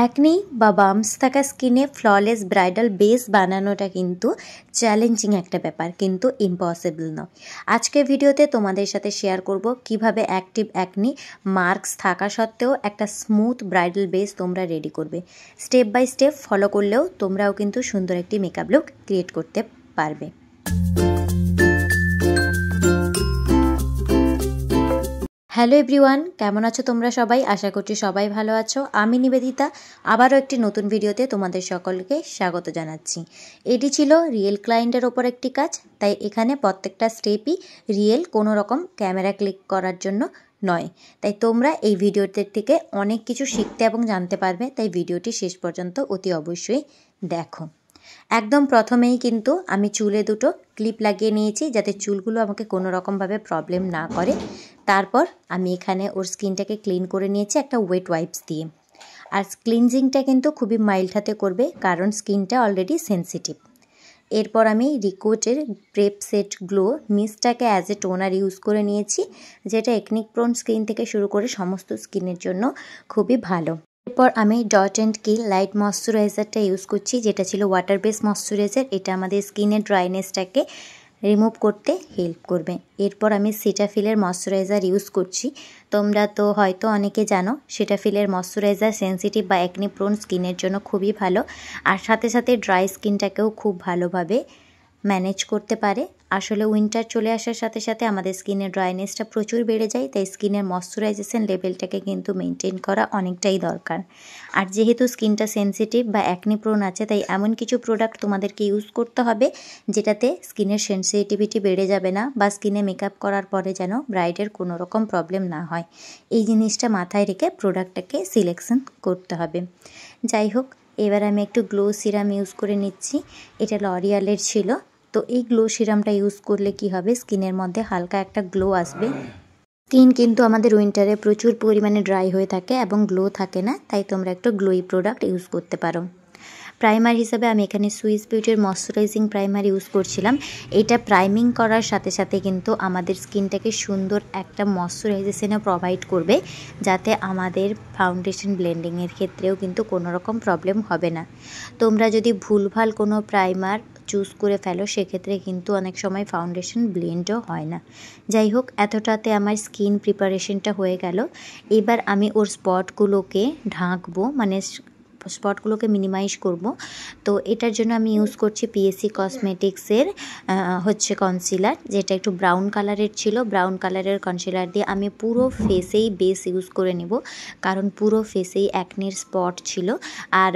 Acne বা bumps থাকা স্কিনে ফ্ললেস ব্রাইডাল বেস বানানোটা কিন্তু চ্যালেঞ্জিং একটা ব্যাপার, কিন্তু ইম্পসিবল নয়। আজকের ভিডিওতে তোমাদের সাথে শেয়ার করব কিভাবে অ্যাক্টিভ একনি মার্কস থাকা সত্ত্বেও একটা স্মুথ ব্রাইডাল বেস তোমরা রেডি করবে। স্টেপ বাই স্টেপ ফলো করলেও তোমরাও কিন্তু সুন্দর একটি মেকআপ লুক ক্রিয়েট করতে পারবে। হ্যালো এভরিওয়ান, কেমন আছো তোমরা সবাই? আশা করছি সবাই ভালো আছো। আমি নিবেদিতা আবারও একটি নতুন ভিডিওতে তোমাদের সকলকে স্বাগত জানাচ্ছি। এটি ছিল রিয়েল ক্লায়েন্টের ওপর একটি কাজ, তাই এখানে প্রত্যেকটা স্টেপই রিয়েল, কোনো রকম ক্যামেরা ক্লিক করার জন্য নয়। তাই তোমরা এই ভিডিওটির থেকে অনেক কিছু শিখতে এবং জানতে পারবে, তাই ভিডিওটি শেষ পর্যন্ত অতি অবশ্যই দেখো। একদম প্রথমেই কিন্তু আমি চুলে দুটো ক্লিপ লাগিয়ে নিয়েছি, যাতে চুলগুলো আমাকে কোনো রকমভাবে প্রবলেম না করে। তারপর আমি এখানে ওর স্কিনটাকে ক্লিন করে নিয়েছি একটা ওয়েট ওয়াইপস দিয়ে। আর ক্লিনজিংটা কিন্তু খুবই মাইল্ড হাতে করবে, কারণ স্কিনটা অলরেডি সেনসিটিভ। এরপর আমি রিকোটের প্রেপ সেট গ্লো মিস্টটাকে অ্যাজ এ টোনার ইউজ করে নিয়েছি, যেটা একনিক প্রোন স্কিন থেকে শুরু করে সমস্ত স্কিনের জন্য খুবই ভালো। এরপর আমি ডট অ্যান্ড কিল লাইট ময়শ্চারাইজারটা ইউজ করছি, যেটা ছিল ওয়াটার বেস ময়শ্চারাইজার। এটা আমাদের স্কিনের ড্রাইনেসটাকে রিমুভ করতে হেল্প করবে। এরপর আমি সিটাফিলের ময়শ্চারাইজার ইউজ করছি। তোমরা তো হয়তো অনেকে জানো সিটাফিলের ময়শ্চারাইজার সেনসিটিভ বা একনি প্রোন স্কিনের জন্য খুবই ভালো, আর সাথে সাথে ড্রাই স্কিনটাকেও খুব ভালোভাবে ম্যানেজ করতে পারে। আসলে উইন্টার চলে আসার সাথে সাথে আমাদের স্কিনের ড্রাইনেসটা প্রচুর বেড়ে যায়, তাই স্কিনের ময়শ্চারাইজেশন লেভেলটাকে কিন্তু মেনটেন করা অনেকটাই দরকার। আর যেহেতু স্কিনটা সেনসিটিভ বা একনি প্রোন আছে, তাই এমন কিছু প্রোডাক্ট তোমাদেরকে ইউজ করতে হবে যেটাতে স্কিনের সেনসিটিভিটি বেড়ে যাবে না, বা স্কিনে মেকআপ করার পরে যেন ব্রাইডের কোনো রকম প্রবলেম না হয়। এই জিনিসটা মাথায় রেখে প্রোডাক্টটাকে সিলেকশন করতে হবে। যাই হোক, এবার আমি একটু গ্লো সিরাম ইউজ করে নিচ্ছি। এটা লরিয়ালের ছিল। তো এই গ্লো সিরামটা ইউজ করলে কি হবে, স্কিনের মধ্যে হালকা একটা গ্লো আসবে। স্কিন কিন্তু আমাদের উইন্টারে প্রচুর পরিমাণে ড্রাই হয়ে থাকে এবং গ্লো থাকে না, তাই তোমরা একটু গ্লোই প্রোডাক্ট ইউজ করতে পারো। প্রাইমার হিসাবে আমি এখানে সুইস বিউটির ময়শ্চারাইজিং প্রাইমার ইউজ করছিলাম। এটা প্রাইমিং করার সাথে সাথে কিন্তু আমাদের স্কিনটাকে সুন্দর একটা ময়শ্চারাইজেশনও প্রোভাইড করবে, যাতে আমাদের ফাউন্ডেশন ব্লেন্ডিংয়ের ক্ষেত্রেও কিন্তু কোনো রকম প্রবলেম হবে না। তোমরা যদি ভুলভাল কোনো প্রাইমার চুজ করে ফেলো, সেক্ষেত্রে কিন্তু অনেক সময় ফাউন্ডেশন ব্লেন্ডও হয় না। যাই হোক, এতটাতে আমার স্কিন প্রিপারেশনটা হয়ে গেল। এবার আমি ওর স্পটগুলোকে ঢাকবো, মানে স্পটগুলোকে মিনিমাইজ করব। তো এটার জন্য আমি ইউজ করছি পিএসসি কসমেটিক্সের কনসিলার, যেটা একটু ব্রাউন কালারের ছিল। ব্রাউন কালারের কনসিলার দিয়ে আমি পুরো ফেসেই বেস ইউজ করে নেব, কারণ পুরো ফেসেই একনির স্পট ছিল, আর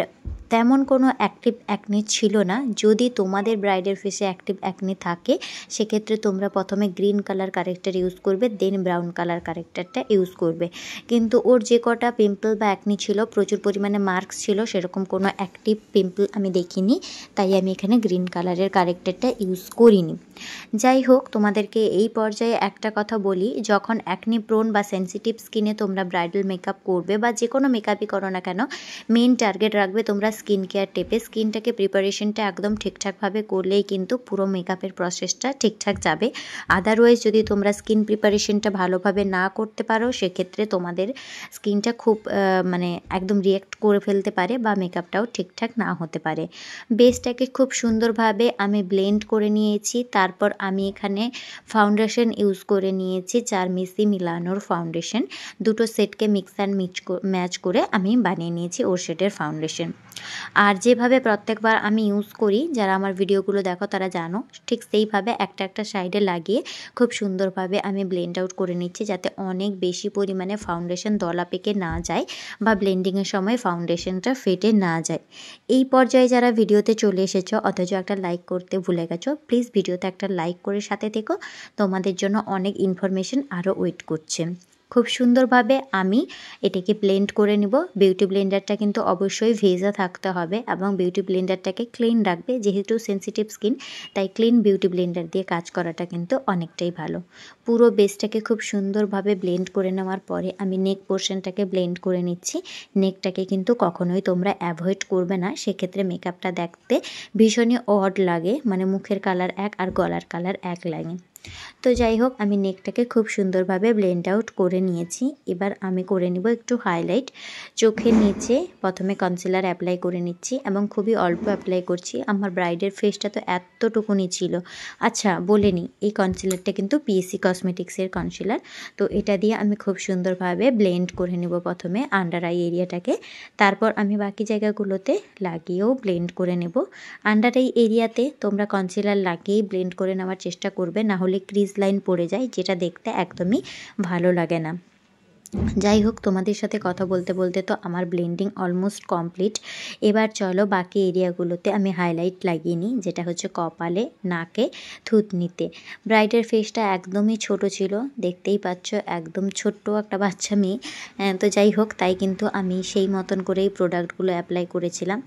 তেমন কোনো অ্যাক্টিভ অ্যাকনি ছিল না। যদি তোমাদের ব্রাইডের ফেসে অ্যাক্টিভ অ্যাকনি থাকে, সেক্ষেত্রে তোমরা প্রথমে গ্রিন কালার কারেক্টার ইউজ করবে, দেন ব্রাউন কালার কারেক্টারটা ইউজ করবে। কিন্তু ওর যে কটা পিম্পল বা অ্যাকনি ছিল, প্রচুর পরিমাণে মার্কস ছিল, সেরকম কোনো অ্যাক্টিভ পিম্পল আমি দেখিনি, তাই আমি এখানে গ্রিন কালারের কারেক্টারটা ইউজ করিনি। যাই হোক, তোমাদেরকে এই পর্যায়ে একটা কথা বলি, যখন অ্যাকনি প্রোন বা সেনসিটিভ স্কিনে তোমরা ব্রাইডাল মেকআপ করবে বা যে কোনো মেকআপই করো না কেন, মেন টার্গেট রাখবে তোমরা স্কিন কেয়ার টিপে। স্কিনটাকে প্রিপারেশনটা একদম ঠিকঠাকভাবে করলেই কিন্তু পুরো মেকআপের প্রসেসটা ঠিকঠাক যাবে। আদারওয়াইজ যদি তোমরা স্কিন প্রিপারেশনটা ভালোভাবে না করতে পারো, সেক্ষেত্রে তোমাদের স্কিনটা খুব একদম রিঅ্যাক্ট করে ফেলতে পারে, বা মেকআপটাও ঠিকঠাক না হতে পারে। বেসটাকে খুব সুন্দরভাবে আমি ব্লেন্ড করে নিয়েছি। তারপর আমি এখানে ফাউন্ডেশন ইউজ করে নিয়েছি, চারমিসি মিলানোর ফাউন্ডেশন। দুটো সেটকে মিক্স অ্যান্ড ম্যাচ করে আমি বানিয়ে নিয়েছি ওর শেডের ফাউন্ডেশন। আর যেভাবে প্রত্যেকবার আমি ইউজ করি, যারা আমার ভিডিওগুলো দেখো তারা জানো, ঠিক সেইভাবে একটা একটা সাইডে লাগিয়ে খুব সুন্দরভাবে আমি ব্লেন্ড আউট করে নিচ্ছি, যাতে অনেক বেশি পরিমাণে ফাউন্ডেশন দলা পেকে না যায় বা ব্লেন্ডিংয়ের সময় ফাউন্ডেশনটা ফেটে না যায়। এই পর্যায়ে যারা ভিডিওতে চলে এসেছো অথচ একটা লাইক করতে ভুলে গেছো, প্লিজ ভিডিওতে একটা লাইক করে সাথে থেকো, তোমাদের জন্য অনেক ইনফরমেশন আরও ওয়েট করছে। খুব সুন্দরভাবে আমি এটাকে ব্লেন্ড করে নিব। বিউটি ব্লেন্ডারটা কিন্তু অবশ্যই ভেজা থাকতে হবে, এবং বিউটি ব্লেন্ডারটাকে ক্লিন রাখবে। যেহেতু সেনসিটিভ স্কিন, তাই ক্লিন বিউটি ব্লেন্ডার দিয়ে কাজ করাটা কিন্তু অনেকটাই ভালো। পুরো বেসটাকে খুব সুন্দরভাবে ব্লেন্ড করে নেওয়ার পরে আমি নেক পোর্শনটাকে ব্লেন্ড করে নিচ্ছি। নেকটাকে কিন্তু কখনোই তোমরা অ্যাভয়েড করবে না, সেক্ষেত্রে মেকআপটা দেখতে ভীষণই অড লাগে, মানে মুখের কালার এক আর গলার কালার এক লাগে। তো যাই হোক, আমি নেকটাকে খুব সুন্দরভাবে ব্লেন্ড আউট করে নিয়েছি। এবার আমি করে নিব একটু হাইলাইট। চোখের নিচে প্রথমে কনসিলার অ্যাপ্লাই করে নিচ্ছি এবং খুবই অল্প অ্যাপ্লাই করছি। আমার ব্রাইডের ফেসটা তো এতটুকুনি ছিল। আচ্ছা বলে নিই, এই কনসিলারটা কিন্তু পিএসসি কসমেটিক্সের কনসিলার। তো এটা দিয়ে আমি খুব সুন্দরভাবে ব্লেন্ড করে নেব প্রথমে আন্ডার আই এরিয়াটাকে, তারপর আমি বাকি জায়গাগুলোতে লাগিয়েও ব্লেন্ড করে নেব। আন্ডার আই এরিয়াতে তোমরা কনসিলার লাগিয়েই ব্লেন্ড করে নেওয়ার চেষ্টা করবে, না হলে ক্রিজ লাইন পড়ে যায়, যেটা দেখতে একদমই ভালো লাগে না। যাই হোক, তোমাদের সাথে কথা বলতে বলতে তো আমার ব্লেন্ডিং অলমোস্ট কমপ্লিট। এবার চলো বাকি এরিয়াগুলোতে আমি হাইলাইট লাগিয়ে নিই, যেটা হচ্ছে কপালে, নাকে, থুতনিতে। ব্রাইডের ফেসটা একদমই ছোট ছিল, দেখতেই পাচ্ছ একদম ছোট্ট একটা বাচ্চা মেয়ে। তো যাই হোক, তাই কিন্তু আমি সেই মতন করেই প্রোডাক্টগুলো অ্যাপ্লাই করেছিলাম।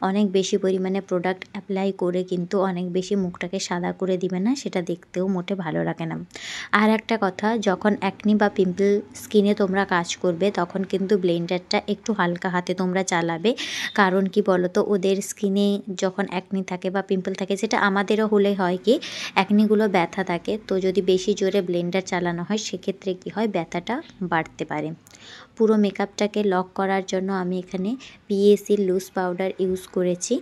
অনেক বেশি পরিমাণে প্রোডাক্ট অ্যাপ্লাই করে কিন্তু অনেক বেশি মুখটাকে সাদা করে দিবে না, সেটা দেখতেও মোটে ভালো লাগে না। আর একটা কথা, যখন অ্যাকনি বা পিম্পল স্কিনে তোমরা কাজ করবে তখন কিন্তু ব্লেন্ডারটা একটু হালকা হাতে তোমরা চালাবে। কারণ কি বলো তো, ওদের স্কিনে যখন অ্যাকনি থাকে বা পিম্পল থাকে, সেটা আমাদেরও হলে হয় কি অ্যাকনিগুলো ব্যথা থাকে, তো যদি বেশি জোরে ব্লেন্ডার চালানো হয় সেক্ষেত্রে কি হয়, ব্যথাটা বাড়তে পারে। পুরো মেকআপটাকে লক করার জন্য আমি এখানে পিএসসির লুজ পাউডার ইউজ করেছি।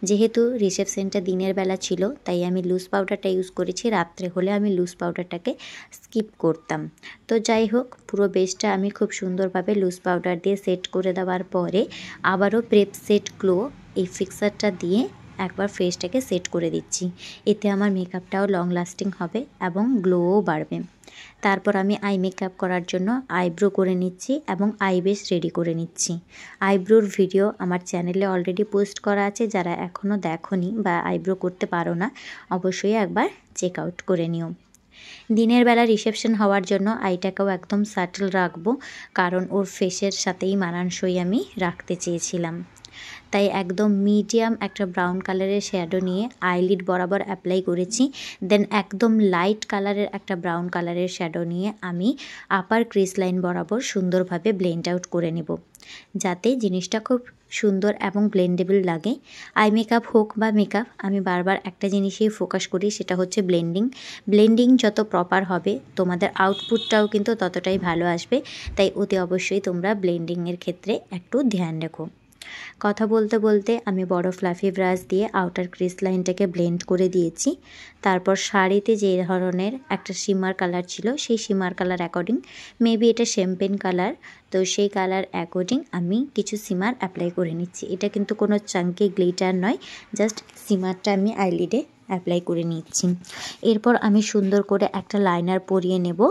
যেহেতু রিসেপশনটা দিনের বেলা ছিল তাই আমি লুজ পাউডারটা ইউজ করেছি, রাত্রে হলে আমি লুজ পাউডারটাকে স্কিপ করতাম। তো যাই হোক, পুরো বেসটা আমি খুব সুন্দরভাবে লুজ পাউডার দিয়ে সেট করে দেওয়ার পরে আবারও প্রেপ সেট গ্লো এই ফিক্সারটা দিয়ে একবার ফেসটাকে সেট করে দিচ্ছি। এতে আমার মেকআপটাও লং লাস্টিং হবে এবং গ্লোও বাড়বে। তারপর আমি আই মেকআপ করার জন্য আইব্রো করে নিচ্ছি এবং আই বেস রেডি করে নিচ্ছি। আইব্রোর ভিডিও আমার চ্যানেলে অলরেডি পোস্ট করা আছে, যারা এখনও দেখোনি বা আইব্রো করতে পারো না অবশ্যই একবার চেক আউট করে নিও। দিনের বেলা রিসেপশন হওয়ার জন্য আইটাকেও একদম সাটল রাখবো, কারণ ওর ফেসের সাথেই মানানসই আমি রাখতে চেয়েছিলাম। তাই একদম মিডিয়াম একটা ব্রাউন কালারের শ্যাডো নিয়ে আইলিড বরাবর অ্যাপ্লাই করেছি। দেন একদম লাইট কালারের একটা ব্রাউন কালারের শ্যাডো নিয়ে আমি আপার ক্রিজ লাইন বরাবর সুন্দরভাবে ব্লেন্ড আউট করে নেব, যাতে জিনিসটা খুব সুন্দর এবং ব্লেন্ডেবল লাগে। আই মেকআপ হোক বা মেকআপ, আমি বারবার একটা জিনিসেই ফোকাস করি, সেটা হচ্ছে ব্লেন্ডিং যত প্রপার হবে তোমাদের আউটপুটটাও কিন্তু ততটাই ভালো আসবে। তাই অতি অবশ্যই তোমরা ব্লেন্ডিংয়ের ক্ষেত্রে একটু ধ্যান রেখো। কথা বলতে বলতে আমি বড় ফ্লাফি ব্রাশ দিয়ে আউটার ক্রিজ লাইনটাকে ব্লেন্ড করে দিয়েছি। তারপর শাড়িতে যে ধরনের একটা শিমার কালার ছিল, সেই শিমার কালার অ্যাকর্ডিং, মেবি এটা শ্যাম্পেন কালার, তো সেই কালার অ্যাকর্ডিং আমি কিছু শিমার অ্যাপ্লাই করে নিচ্ছি। এটা কিন্তু কোনো চাঙ্কি গ্লিটার নয়, জাস্ট শিমারটা আমি আইলিডে অ্যাপ্লাই করে নিচ্ছি। এরপর আমি সুন্দর করে একটা লাইনার পরিয়ে নেব।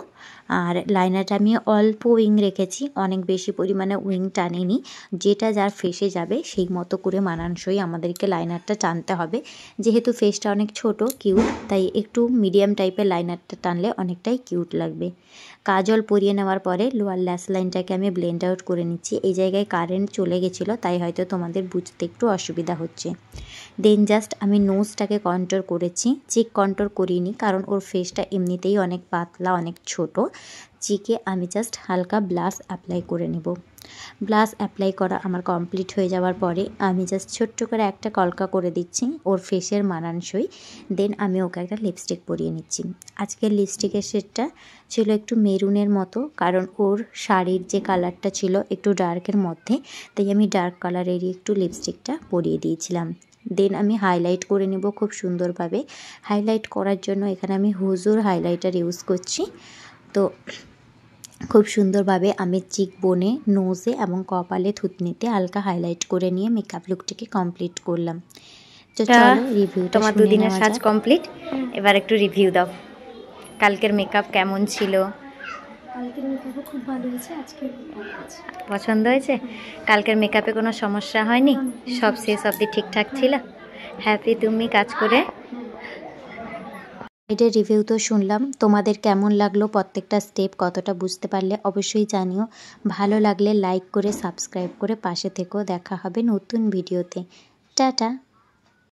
আর লাইনারটা আমি অল্প উইং রেখেছি, অনেক বেশি পরিমাণে উইং টানিনি। যেটা যার ফেসে যাবে সেই মতো করে মানানসই আমাদেরকে লাইনারটা টানতে হবে। যেহেতু ফেসটা অনেক ছোট কিউট, তাই একটু মিডিয়াম টাইপের লাইনারটা টানলে অনেকটাই কিউট লাগবে। কাজল পরিয়ে নেওয়ার পরে লোয়ার ল্যাশ লাইনটাকে আমি ব্লেন্ড আউট করে নিচ্ছি। এই জায়গায় কারেন্ট চলে গেছিলো, তাই হয়তো তোমাদের বুঝতে একটু অসুবিধা হচ্ছে। দেন জাস্ট আমি নোজটাকে কন্ট্রোল করেছি, চিক কন্ট্রোল করিনি, কারণ ওর ফেসটা এমনিতেই অনেক পাতলা, অনেক ছোট। চিকে আমি জাস্ট হালকা ব্লাশ অ্যাপ্লাই করে নেব। ব্লাশ অ্যাপ্লাই করা আমার কমপ্লিট হয়ে যাওয়ার পরে আমি জাস্ট ছোট্ট করে একটা কলকা করে দিচ্ছি ওর ফেসের মানানসই। দেন আমি ওকে একটা লিপস্টিক পরিয়ে নিচ্ছি। আজকের লিপস্টিকের শেডটা ছিল একটু মেরুনের মতো, কারণ ওর শাড়ির যে কালারটা ছিল একটু ডার্কের মধ্যে, তাই আমি ডার্ক কালারেরই একটু লিপস্টিকটা পরিয়ে দিয়েছিলাম। দেন আমি হাইলাইট করে নেব খুব সুন্দরভাবে। হাইলাইট করার জন্য এখানে আমি হুজুর হাইলাইটার ইউজ করছি। তো খুব সুন্দরভাবে আমি চিক বোনে, নোজে এবং কপালে, থুতনিতে হালকা হাইলাইট করে নিয়ে মেকআপ লুকটিকে কমপ্লিট করলাম। তো চলো রিভিউ, তোমার দুদিনের সাজ কমপ্লিট, এবার একটু রিভিউ দাও। কালকের মেকআপ কেমন ছিল? কালকের মেকআপও খুব ভালো হয়েছে, আজকের পছন্দ হয়েছে? কালকের মেকআপে কোনো সমস্যা হয়নি? সব শেষ অবধি ঠিকঠাক ছিল? হ্যাপি তুমি কাজ করে? এটার রিভিউ তো শুনলাম, তোমাদের কেমন লাগলো, প্রত্যেকটা স্টেপ কতটা বুঝতে পারলে অবশ্যই জানিও। ভালো লাগলে লাইক করে সাবস্ক্রাইব করে পাশে থেকো। দেখা হবে নতুন ভিডিওতে। টাটা।